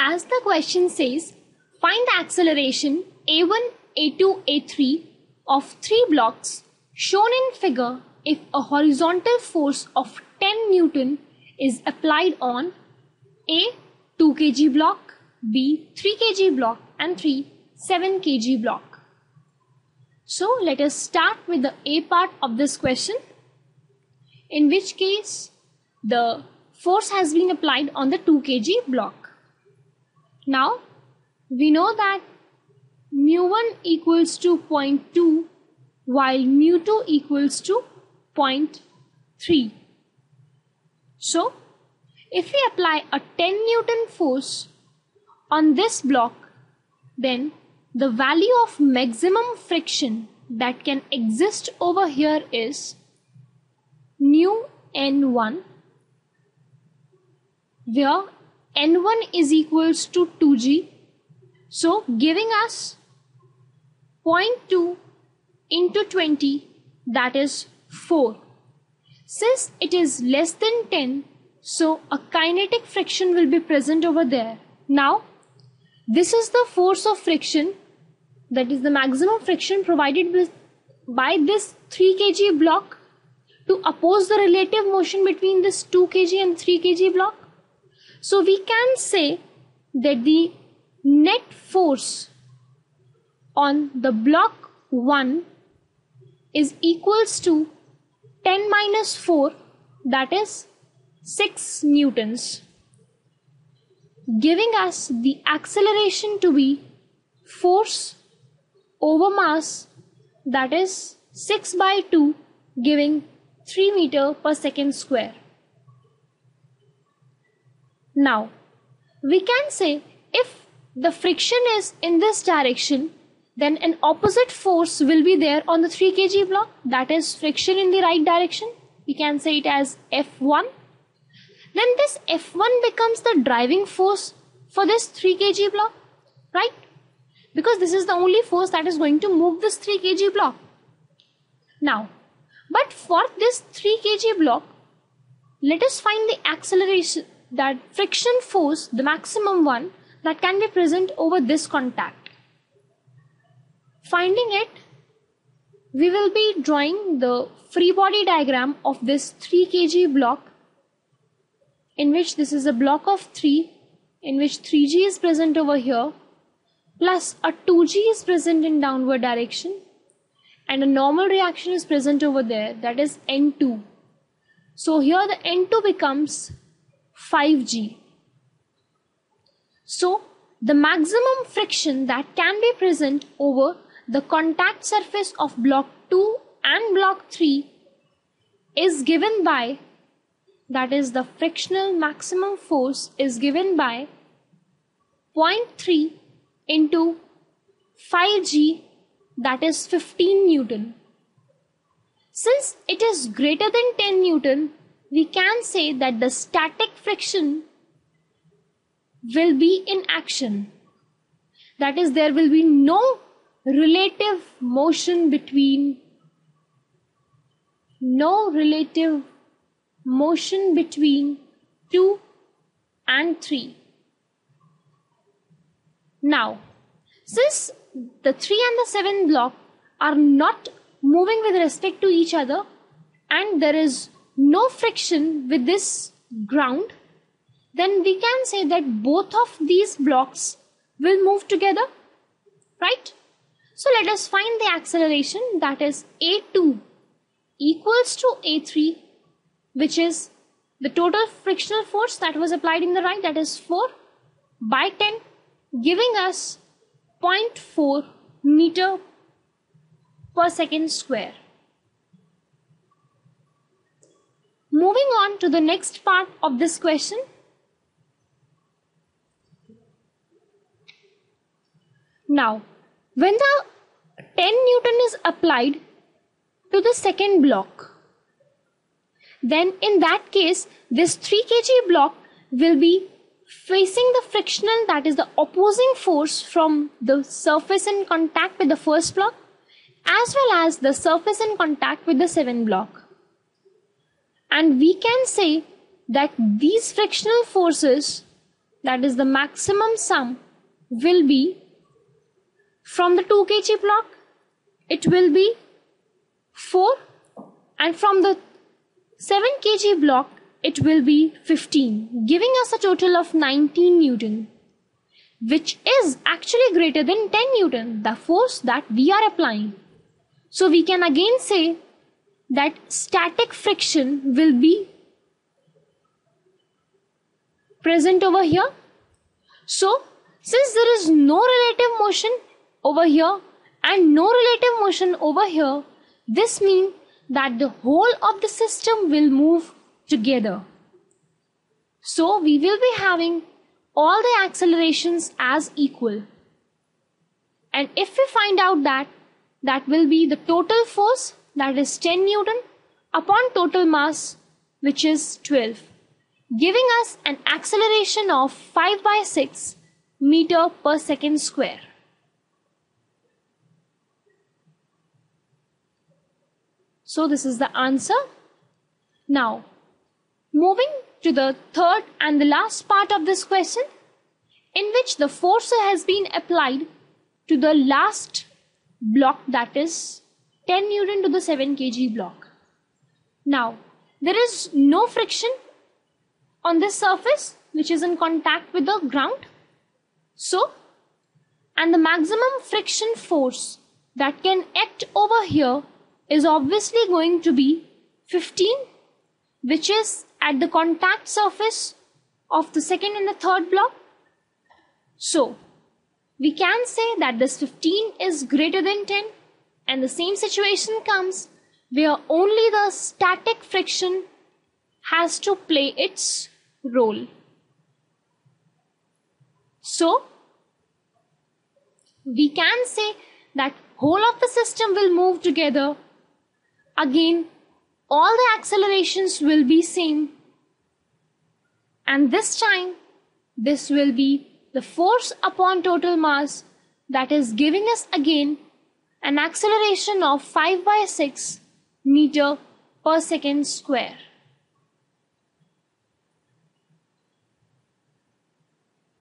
as the question says, find the acceleration A1, A2, A3 of 3 blocks shown in figure if a horizontal force of 10 Newton is applied on A 2 kg block, B 3 kg block and 3 7 kg block. So let us start with the A part of this question, in which case the force has been applied on the 2 kg block. Now we know that mu1 equals to 0.2 while mu2 equals to 0.3. So if we apply a 10 Newton force on this block, then the value of maximum friction that can exist over here is mu n1, where n1 is equals to 2g, so giving us 0.2 into 20, that is 4. Since it is less than 10, so a kinetic friction will be present over there. Now this is the force of friction, that is the maximum friction provided by this 3 kg block to oppose the relative motion between this 2 kg and 3 kg block. So we can say that the net force on the block 1 is equals to 10 minus 4, that is 6 newtons, giving us the acceleration to be force over mass, that is 6 by 2, giving 3 meter per second square. Now we can say if the friction is in this direction, then an opposite force will be there on the 3 kg block, that is friction in the right direction. We can say it as F1. Then this F1 becomes the driving force for this 3 kg block, right? Because this is the only force that is going to move this 3 kg block. Now, but for this 3 kg block, let us find the acceleration, that friction force, the maximum one that can be present over this contact. Finding it, we will be drawing the free body diagram of this 3 kg block, in which this is a block of 3, in which 3g is present over here, plus a 2g is present in downward direction, and a normal reaction is present over there, that is N2. So here the N2 becomes 5g. So the maximum friction that can be present over the contact surface of block 2 and block 3 is given by, that is the frictional maximum force is given by 0.3 into 5g, that is 15 Newton. Since it is greater than 10 Newton, we can say that the static friction will be in action. That is, there will be no relative motion between 2 and 3. Now, since the 3 and the 7 block are not moving with respect to each other, and there is no friction with this ground, then we can say that both of these blocks will move together, right? So let us find the acceleration, that is A2 equals to A3, which is the total frictional force that was applied in the right, that is 4 by 10, giving us 0.4 meter per second square. Moving on to the next part of this question. Now, when the 10 Newton is applied to the second block, then in that case this 3 kg block will be facing the frictional, that is the opposing force from the surface in contact with the first block as well as the surface in contact with the 7 block. And we can say that these frictional forces that is the maximum sum, will be from the 2 kg block, it will be 4, and from the 7 kg block, it will be 15, giving us a total of 19 Newton, which is actually greater than 10 Newton, the force that we are applying. So we can again say that static friction will be present over here. So since there is no relative motion over here and no relative motion over here, this means that the whole of the system will move together. So we will be having all the accelerations as equal. And if we find out that will be the total force, that is 10 Newton upon total mass, which is 12, giving us an acceleration of 5/6 meter per second square. So this is the answer. Now, moving to the third and the last part of this question, in which the force has been applied to the last block, that is 10 Newton to the 7 kg block. Now, there is no friction on this surface which is in contact with the ground. So, and the maximum friction force that can act over here is obviously going to be 15, which is at the contact surface of the second and the third block. So, we can say that this 15 is greater than 10, and the same situation comes where only the static friction has to play its role. So, we can say that whole of the system will move together. Again, all the accelerations will be same, and this time this will be the force upon total mass, that is giving us again an acceleration of 5/6 meter per second square.